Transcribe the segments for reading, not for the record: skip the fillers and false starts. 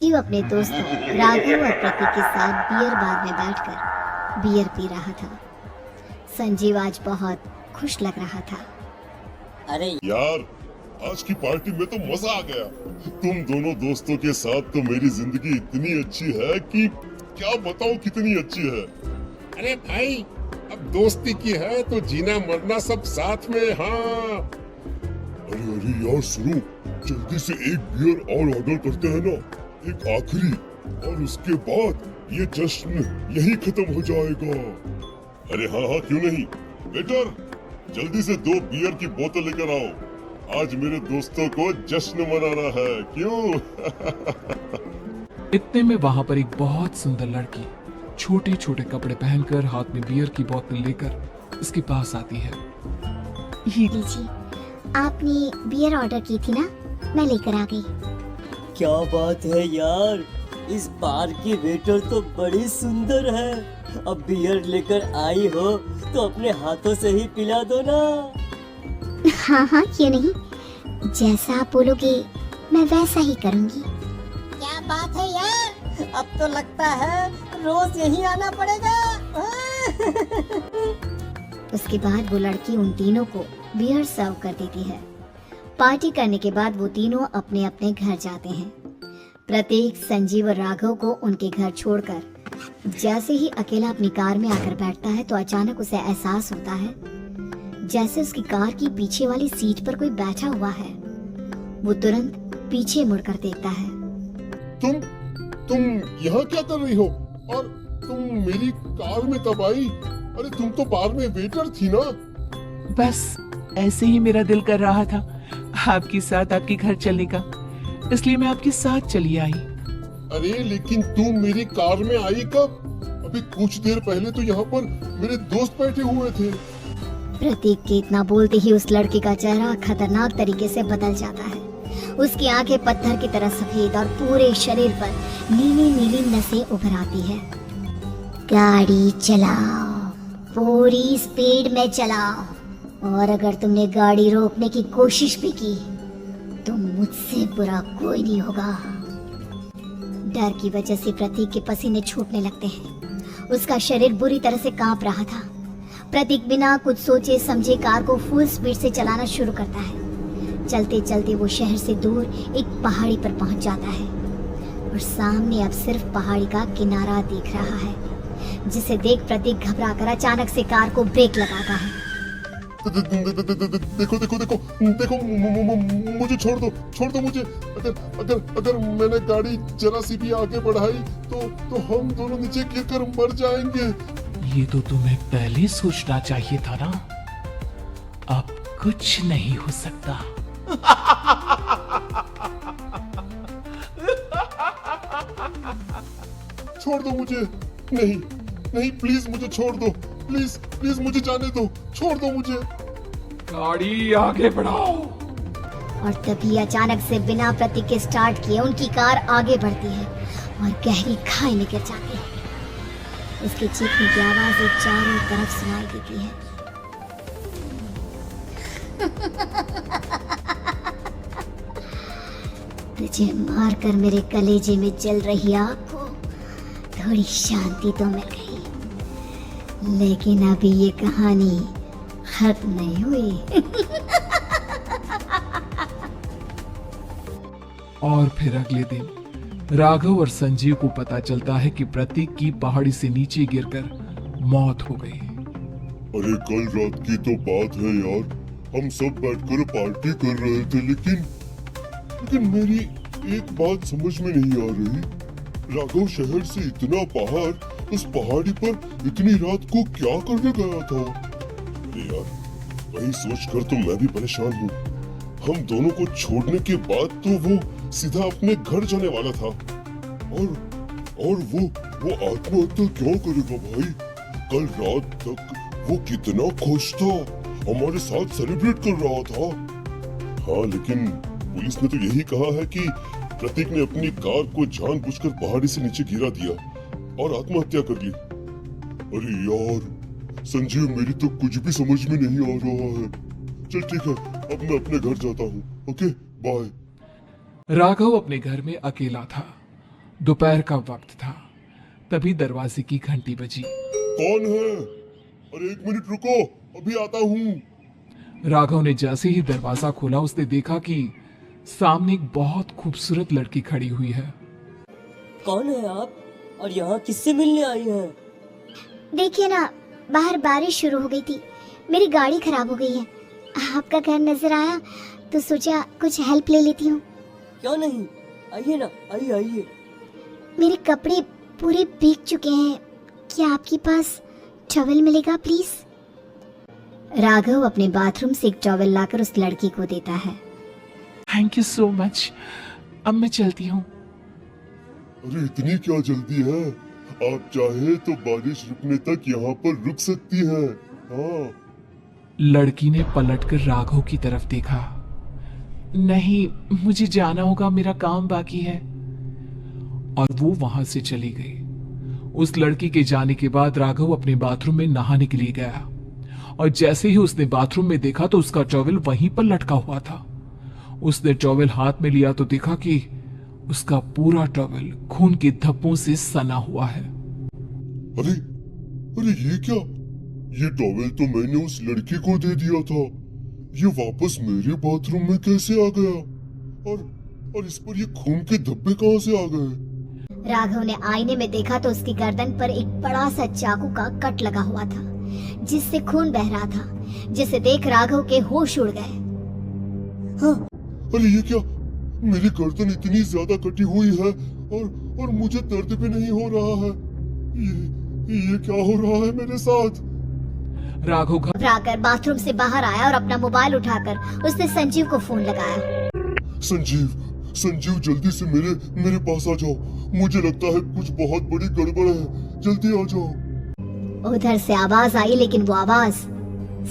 जीव अपने दोस्तों राघव और प्रतीक के साथ बियर बार में बैठकर बियर पी रहा था। संजीव आज बहुत खुश लग रहा था। अरे यार, आज की पार्टी में तो मजा आ गया। तुम दोनों दोस्तों के साथ तो मेरी जिंदगी इतनी अच्छी है कि क्या बताऊं कितनी अच्छी है। अरे भाई, अब दोस्ती की है तो जीना मरना सब साथ में। हाँ अरे अरे यार सुनो, जल्दी से एक बियर और ऑर्डर करते हैं ना, एक आखिरी, और उसके बाद ये जश्न यही खत्म हो जाएगा। अरे हाँ हाँ क्यों नहीं। वेटर, जल्दी से 2 बियर की बोतल लेकर आओ। आज मेरे दोस्तों को जश्न मनाना है, क्यों? इतने में वहां पर एक बहुत सुंदर लड़की छोटे छोटे कपड़े पहनकर हाथ में बियर की बोतल लेकर इसके पास आती है। लीजिए, आपने बियर ऑर्डर की थी ना, मैं लेकर आ गई। क्या बात है यार, इस बार की वेटर तो बड़ी सुंदर है। अब बियर लेकर आई हो तो अपने हाथों से ही पिला दो ना। हाँ हाँ क्यों नहीं, जैसा आप बोलोगे मैं वैसा ही करूँगी। क्या बात है यार, अब तो लगता है रोज यही आना पड़ेगा। उसके बाद वो लड़की उन तीनों को बियर सर्व कर देती है। पार्टी करने के बाद वो तीनों अपने अपने घर जाते हैं। प्रतीक, संजीव और राघव को उनके घर छोड़कर जैसे ही अकेला अपनी कार में आकर बैठता है तो अचानक उसे एहसास होता है जैसे उसकी कार की पीछे वाली सीट पर कोई बैठा हुआ है। वो तुरंत पीछे मुड़कर देखता है। तुम यहाँ क्या कर रही हो? और तुम मेरी कार में कब आई? अरे तुम तो बार में वेटर थी ना। बस ऐसे ही मेरा दिल कर रहा था आपके साथ आपके घर चलने का, इसलिए मैं आपके साथ चली आई। अरे लेकिन तुम मेरी कार में आई कब? अभी कुछ देर पहले तो यहाँ पर मेरे दोस्त बैठे हुए थे। प्रतीक के इतना बोलते ही उस लड़के का चेहरा खतरनाक तरीके से बदल जाता है। उसकी आंखें पत्थर की तरह सफेद और पूरे शरीर पर नीली नीली नसें उभर आती है। गाड़ी चलाओ, पूरी स्पीड में चलाओ, और अगर तुमने गाड़ी रोकने की कोशिश भी की तो मुझसे बुरा कोई नहीं होगा। डर की वजह से प्रतीक के पसीने छूटने लगते हैं। उसका शरीर बुरी तरह से कांप रहा था। प्रतीक बिना कुछ सोचे समझे कार को फुल स्पीड से चलाना शुरू करता है। चलते चलते वो शहर से दूर एक पहाड़ी पर पहुंच जाता है और सामने अब सिर्फ पहाड़ी का किनारा दिख रहा है, जिसे देख प्रतीक घबराकर अचानक से कार को ब्रेक लगाता है। देखो देखो देखो देखो, मुझे छोड़ दो मुझे। अगर मैंने गाड़ी जरा सी भी आगे बढ़ाई तो हम दोनों नीचे गिरकर मर जाएंगे। ये तो तुम्हें पहले सोचना चाहिए था ना। अब कुछ नहीं हो सकता। छोड़ दो मुझे। नहीं प्लीज मुझे छोड़ दो। प्लीज मुझे जाने दो। छोड़ दो मुझे। गाड़ी आगे बढ़ाओ। और तभी अचानक से बिना प्रतीक के स्टार्ट किए उनकी कार आगे बढ़ती है और गहरी खाई में गिर जाती है। उसके चीखने की आवाज चारों तरफ सुनाई देती है। तुझे मारकर मेरे कलेजे में जल रही आग को थोड़ी शांति तो मिल गई, लेकिन अभी ये कहानी खत्म नहीं हुई। और फिर अगले दिन राघव और संजीव को पता चलता है कि प्रतीक की पहाड़ी से नीचे गिरकर मौत हो गई। अरे कल रात की तो बात है यार, हम सब बैठकर पार्टी कर रहे थे, लेकिन मेरी एक बात समझ में नहीं आ रही। राघव शहर से इतना बाहर उस पहाड़ी पर इतनी रात को क्या करने गया था? अरे यार, वही सोचकर तो मैं भी परेशान हूँ। हम दोनों को छोड़ने के बाद तो वो सीधा अपने घर जाने वाला था, और वो आत्महत्या क्यों करेगा भाई? कल रात तक वो कितना खुश था, हमारे साथ सेलिब्रेट कर रहा था। हाँ, लेकिन पुलिस ने तो यही कहा है कि प्रतीक ने अपनी कार को जानबूझकर पहाड़ी से नीचे गिरा दिया और आत्महत्या कर ली। अरे यार संजीव, मेरी तो कुछ भी समझ में नहीं आ रहा है। चल ठीक है, अब मैं अपने घर जाता हूँ। Okay bye. राघव अपने घर में अकेला था दोपहर का वक्त था। तभी दरवाजे की घंटी बजी। कौन है? अरे 1 मिनट रुको, अभी आता हूँ। राघव ने जैसे ही दरवाजा खोला उसने देखा कि सामने एक बहुत खूबसूरत लड़की खड़ी हुई है। कौन है आप और यहाँ किससे मिलने आई हैं? देखिए ना, बाहर बारिश शुरू हो गई थी, मेरी गाड़ी खराब हो गई है। आपका घर नजर आया तो सोचा कुछ हेल्प ले लेती हूँ। क्यों नहीं, आइए ना, आइए आइए। मेरे कपड़े पूरे भीग चुके हैं, क्या आपके पास टॉवल मिलेगा प्लीज? राघव अपने बाथरूम से एक टॉवल लाकर उस लड़की को देता है। थैंक यू सो मच, अब मैं चलती हूँ। अरे इतनी क्या जल्दी है? आप चाहे तो बारिश रुकने तक यहाँ पर रुक सकती हैं। हाँ। लड़की ने पलटकर राघव की तरफ देखा। नहीं, मुझे जाना होगा, मेरा काम बाकी है। और वो वहां से चली गई। उस लड़की के जाने के बाद राघव अपने बाथरूम में नहाने के लिए गया और जैसे ही उसने बाथरूम में देखा तो उसका टॉवल वहीं पर लटका हुआ था। उसने टॉवल हाथ में लिया तो देखा कि उसका पूरा टॉवल खून के धब्बों से सना हुआ है। अरे अरे ये क्या? ये टॉवेल तो मैंने उस लड़की को दे दिया था। ये वापस मेरे बाथरूम में कैसे आ गया? और इस पर ये खून के धब्बे कहाँ से आ गए? राघव ने आईने में देखा तो उसकी गर्दन पर एक बड़ा सा चाकू का कट लगा हुआ था जिससे खून बह रहा था, जिसे देख राघव के होश उड़ गए। हाँ, अरे ये क्या? मेरी गर्दन इतनी ज्यादा कटी हुई है और मुझे दर्द भी नहीं हो रहा है। ये क्या हो रहा है मेरे साथ? राघव घबराकर बाथरूम से बाहर आया और अपना मोबाइल उठाकर उसने संजीव को फोन लगाया। संजीव जल्दी से मेरे पास आ जाओ। मुझे लगता है कुछ बहुत बड़ी गड़बड़ है, जल्दी आ जाओ। उधर से आवाज आई, लेकिन वो आवाज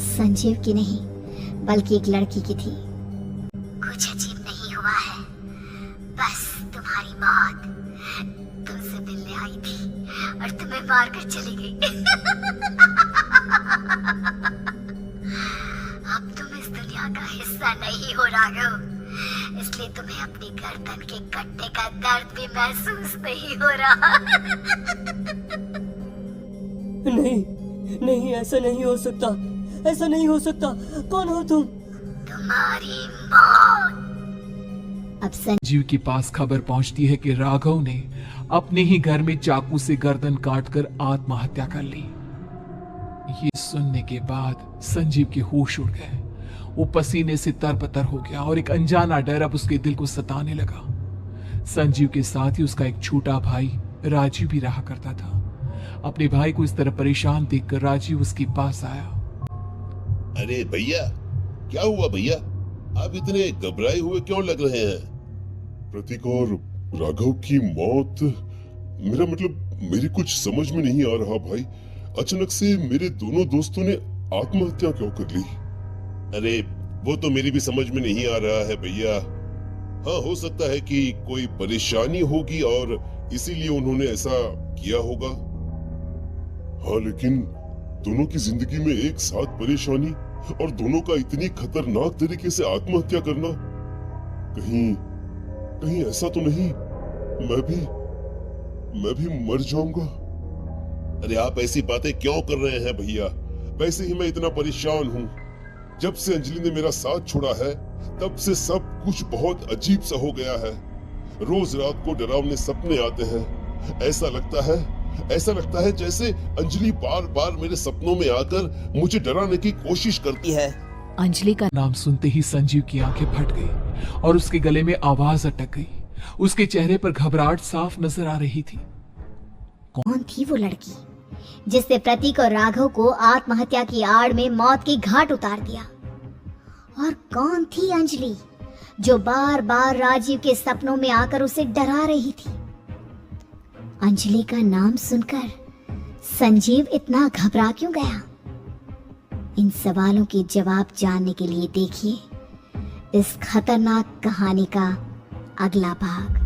संजीव की नहीं बल्कि एक लड़की की थी। कुछ अजीब नहीं हुआ है, बस तुम्हारी मौत तुमसे मिलने आई थी और तुम्हें मार कर चली गई। अब तुम इस दुनिया का हिस्सा नहीं हो राघव, इसलिए तुम्हें अपनी गर्दन के कटने का दर्द भी महसूस नहीं हो रहा। नहीं नहीं, ऐसा नहीं हो सकता, ऐसा नहीं हो सकता। कौन हो तुम? तुम्हारी मौत। अब संजीव के पास खबर पहुंचती है कि राघव ने अपने ही घर में चाकू से गर्दन काटकर आत्महत्या कर ली। ये सुनने के बाद संजीव के होश उड़ गए। वो पसीने से तरबतर हो गया और एक अनजाना डर अब उसके दिल को सताने लगा। संजीव के साथ ही उसका एक छोटा भाई राजीव भी रहा करता था। अपने भाई को इस तरह परेशान देखकर राजीव उसके पास आया। अरे भैया, क्या हुआ भैया? आप इतने घबराए हुए क्यों लग रहे हैं? प्रतीक और राघव की मौत, मेरा मतलब मेरी कुछ समझ में नहीं आ रहा भाई। अचानक से मेरे दोनों दोस्तों ने आत्महत्या क्यों कर ली? अरे वो तो मेरी भी समझ में नहीं आ रहा है भैया। हाँ, हो सकता है कि कोई परेशानी होगी और इसीलिए उन्होंने ऐसा किया होगा। हाँ, लेकिन दोनों की जिंदगी में एक साथ परेशानी और दोनों का इतनी खतरनाक तरीके से आत्महत्या करना, कहीं ऐसा तो नहीं मैं भी मर जाऊंगा? अरे आप ऐसी बातें क्यों कर रहे हैं भैया? वैसे ही मैं इतना परेशान हूँ। जब से अंजलि ने मेरा साथ छोड़ा है तब से सब कुछ बहुत अजीब सा हो गया है। रोज रात को डरावने सपने आते हैं। ऐसा लगता है जैसे अंजलि बार बार मेरे सपनों में आकर मुझे डराने की कोशिश करती है। अंजलि का नाम सुनते ही संजीव की आंखें फट गई और उसके गले में आवाज अटक गई। उसके चेहरे पर घबराहट साफ नजर आ रही थी। कौन थी वो लड़की जिसने प्रतीक और राघव को आत्महत्या की आड़ में मौत की घाट उतार दिया? और कौन थी अंजलि जो बार बार राजीव के सपनों में आकर उसे डरा रही थी? अंजलि का नाम सुनकर संजीव इतना घबरा क्यों गया? इन सवालों के जवाब जानने के लिए देखिए इस खतरनाक कहानी का अगला भाग।